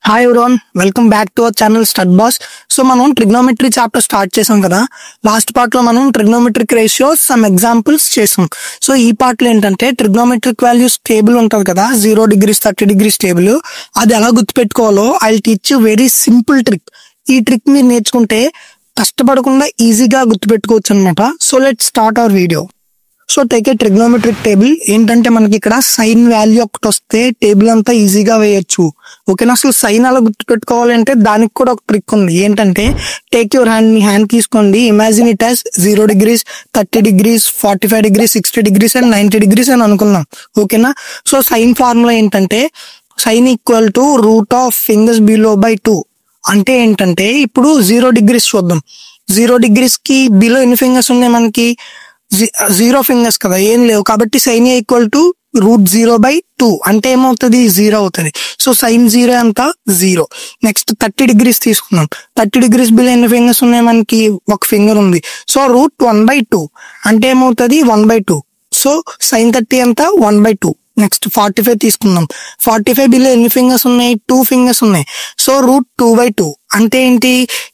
Hi everyone, welcome back to our channel stud boss. So మనం trigonometry chapter start చేసాం కదా. Last part లో మనం ట్రిగ్నోమెట్రిక్ రేషియోస్ సమ్ ఎగ్జాంపుల్స్ చేసాం. So ఈ పార్ట్ లో ఏంటంటే ట్రిగ్నోమెట్రిక్ వాల్యూస్ టేబుల్ ఉంటుంది కదా, 0 degrees 30 degrees టేబుల్, అది ఎలా గుర్తుపెట్టుకోవాలో I teach you very simple trick. ఈ ట్రిక్ మీరు నేర్చుకుంటే కష్టపడకుండా ఈజీగా గుర్తుపెట్టుకోవచ్చు అనమాట. So let's start our video. So take a trigonometric table. ఏంటంటే మనకి ఇక్కడ సైన్ వాల్యూ ఒకటి వస్తే టేబుల్ అంతా ఈజీగా వేయొచ్చు. ఓకేనా? అసలు సైన్ అలా గుర్తుపెట్టుకోవాలంటే దానికి కూడా ఒక ట్రిక్ ఉంది. ఏంటంటే టేక్ యువర్ హ్యాండ్, మీ హ్యాండ్ తీసుకోండి, imagine it as 0 degrees 30 degrees 45 degrees 60 degrees and 90 degrees అని అనుకుందాం. ఓకేనా? సో సైన్ ఫార్ములా ఏంటంటే sine equal to root of fingers below by 2. అంటే ఏంటంటే ఇప్పుడు 0 degrees చూద్దాం. 0 degrees కి బిలో ఎన్ని ఫింగర్స్ ఉన్నాయి? మనకి 0 ఫింగర్స్ కదా, ఏం లేవు. కాబట్టి సైన్ ఈక్వల్ టు రూట్ 0/2 అంటే ఏమవుతుంది? 0 అవుతుంది. సో సైన్ 0 ఎంత? 0. నెక్స్ట్ 30 degrees తీసుకుందాం. 30 degrees బిలో ఎన్ని ఫింగర్స్ ఉన్నాయి? మనకి ఒక ఫింగర్ ఉంది. సో రూట్ 1/2 అంటే ఏమవుతుంది? 1/2. సో సైన్ 30 ఎంత? 1/2. నెక్స్ట్ 45 తీసుకుందాం. 45 బిలో ఎన్ని ఫింగర్స్ ఉన్నాయి? 2 ఫింగర్స్ ఉన్నాయి. సో రూట్ 2/2 అంటే ఏంటి?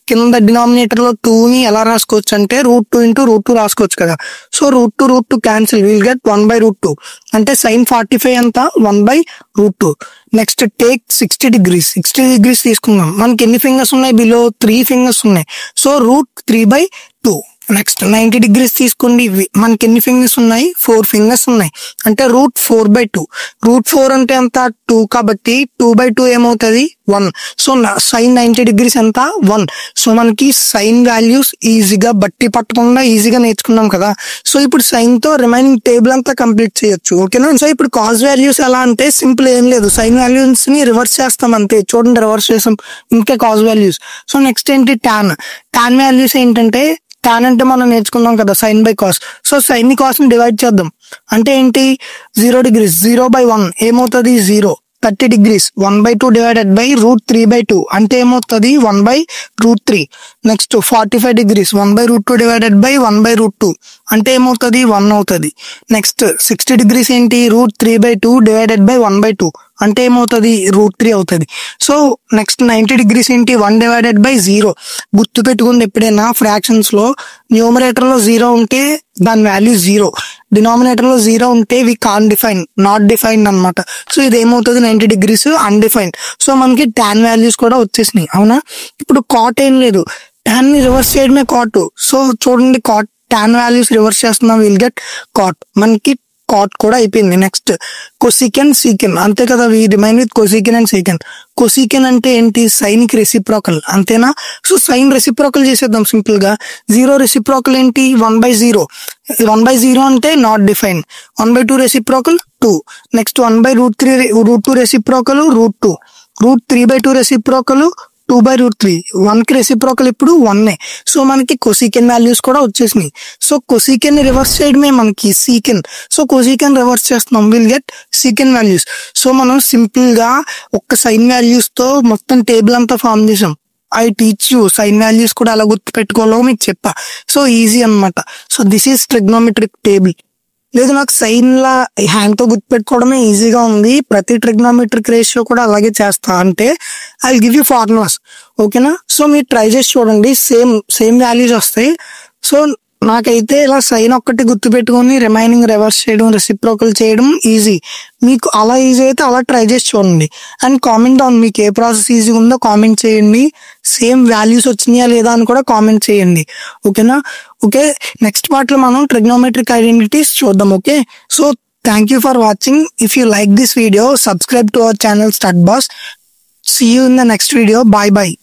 కింద డినామినేటర్ లో 2 ని ఎలా రాసుకోవచ్చు అంటే రూట్ 2 ఇంటూ రూట్ 2 రాసుకోవచ్చు కదా. So root 2 cancel, will get 1/√2 అంటే సైన్ 45 ఎంత? 1/√2. Next take 60 degrees. 60 degrees తీసుకుందాం. మనకి ఎన్ని ఫింగర్స్ ఉన్నాయి? బిలో 3 ఫింగర్స్ ఉన్నాయి. So root 3/2. నెక్స్ట్ 90 degrees తీసుకోండి. మనకి ఎన్ని ఫింగర్స్ ఉన్నాయి? 4 ఫింగర్స్ ఉన్నాయి. అంటే రూట్ 4/2. రూట్ 4 అంటే ఎంత? 2 కాబట్టి 2/2 ఏమవుతుంది? 1. సో సైన్ 90 degrees ఎంత? 1. సో మనకి సైన్ వాల్యూస్ ఈజీగా బట్టి పట్టకుండా ఈజీగా నేర్చుకున్నాం కదా. సో ఇప్పుడు సైన్ తో రిమైనింగ్ టేబుల్ అంతా కంప్లీట్ చేయొచ్చు. ఓకేనా? సో ఇప్పుడు కాస్ వాల్యూస్ ఎలా అంటే సింపుల్, ఏం లేదు, సైన్ వాల్యూస్ ని రివర్స్ చేస్తాం అంతే. చూడండి, రివర్స్ చేసాం, ఇంకే కాస్ వాల్యూస్. సో నెక్స్ట్ ఏంటి? టాన్ వాల్యూస్ ఏంటంటే టాన్ అంటే మనం నేర్చుకుందాం కదా, sine by cos. So sine ని కాస్ ని డివైడ్ చేద్దాం. అంటే ఏంటి? 0 degrees 0/1 ఏమవుతుంది? 0. 30 degrees 1/2 డివైడెడ్ బై రూట్ 3/2 అంటే ఏమవుతుంది? 1/√3. నెక్స్ట్ 45 degrees 1/√2 డివైడెడ్ బై 1/√2 అంటే ఏమవుతుంది? 1 అవుతుంది. నెక్స్ట్ 60 degrees ఏంటి? రూట్ 3/2 డివైడెడ్ బై 1/2 అంటే ఏమవుతుంది? రూట్ 3 అవుతుంది. సో నెక్స్ట్ 90 degrees ఏంటి? 1 డివైడెడ్ బై 0. గుర్తు పెట్టుకుంది, ఎప్పుడైనా ఫ్రాక్షన్స్ లో న్యూమరేటర్ లో 0 ఉంటే దాని వాల్యూ 0, డినామినేటర్ లో 0 ఉంటే వి కాన్ డిఫైన్, నాట్ డిఫైన్డ్ అనమాట. సో ఇది ఏమవుతుంది? 90 degrees అన్డిఫైన్డ్. సో మనకి టాన్ వాల్యూస్ కూడా వచ్చేసినాయి. అవునా? ఇప్పుడు కాట్ ఏం లేదు, టాన్ ని రివర్స్ చేయడమే కాట్. సో చూడండి, కాట్ టాన్ వాల్యూస్ రివర్స్ చేస్తున్నాం, విల్ గెట్ కాట్. మనకి కాట్ కూడా అయిపోయింది. నెక్స్ట్ కొసికెన్, సీకెన్ అంతే కదా, we remain with cosecant and secant. Cosecant అంటే ఏంటి? సైన్ కి రెసిప్రోకల్, అంతేనా? సో సైన్ రెసిప్రోకల్ చేసేద్దాం సింపుల్ గా. 0 రెసిప్రోకల్ ఏంటి? 1/0. 1/0 అంటే not define. 1/2 reciprocal 2. Next 1/√3 root 2 reciprocal root 2. Root 3/2 reciprocal 2/√3. 1 కి రెసిప్రోకల్ ఇప్పుడు 1. సో మనకి కొసికెన్ వాల్యూస్ కూడా వచ్చేసినాయి. సో కొసికెన్ ని రివర్స్ చేయడమే మనకి సీకెన్. సో కొసికెన్ రివర్స్ చేస్తున్నాం, విల్ గెట్ సీకెన్ వాల్యూస్. సో మనం సింపుల్ గా ఒక్క సైన్ వాల్యూస్ తో మొత్తం టేబుల్ అంతా ఫామ్ చేసాం. I teach you sign values కూడా అలా గుర్తు పెట్టుకోవాలో మీకు చెప్పా. సో ఈజీ అనమాట. So this is trigonometric table. లేదు, నాకు సైన్ లా హ్యాండ్ తో గుర్తుపెట్టుకోవడమే ఈజీగా ఉంది, ప్రతి ట్రిగ్నోమెట్రిక్ రేషియో కూడా అలాగే చేస్తా అంటే I will give you formulas. ఓకేనా? సో మీరు ట్రై చేసి చూడండి, సేమ్ వాల్యూస్ వస్తాయి. సో నాకైతే ఇలా సైన్ ఒక్కటి గుర్తు పెట్టుకొని రిమైనింగ్ రివర్స్ చేయడం, రెసిప్రోకల్ చేయడం ఈజీ. మీకు అలా ఈజీ అయితే అలా ట్రై చేసి చూడండి. అండ్ కామెంట్ డౌన్, మీకు ఏ ప్రాసెస్ ఈజీ ఉందో కామెంట్ చేయండి. సేమ్ వాల్యూస్ వచ్చినాయా లేదా అని కూడా కామెంట్ చేయండి. ఓకేనా? ఓకే, నెక్స్ట్ పార్ట్ లో మనం ట్రిగ్నోమెట్రిక్ ఐడెంటిటీస్ చూద్దాం. Okay, so thank you for watching. If you like this video, subscribe to our channel Stud Boss. See you in the next video. Bye bye.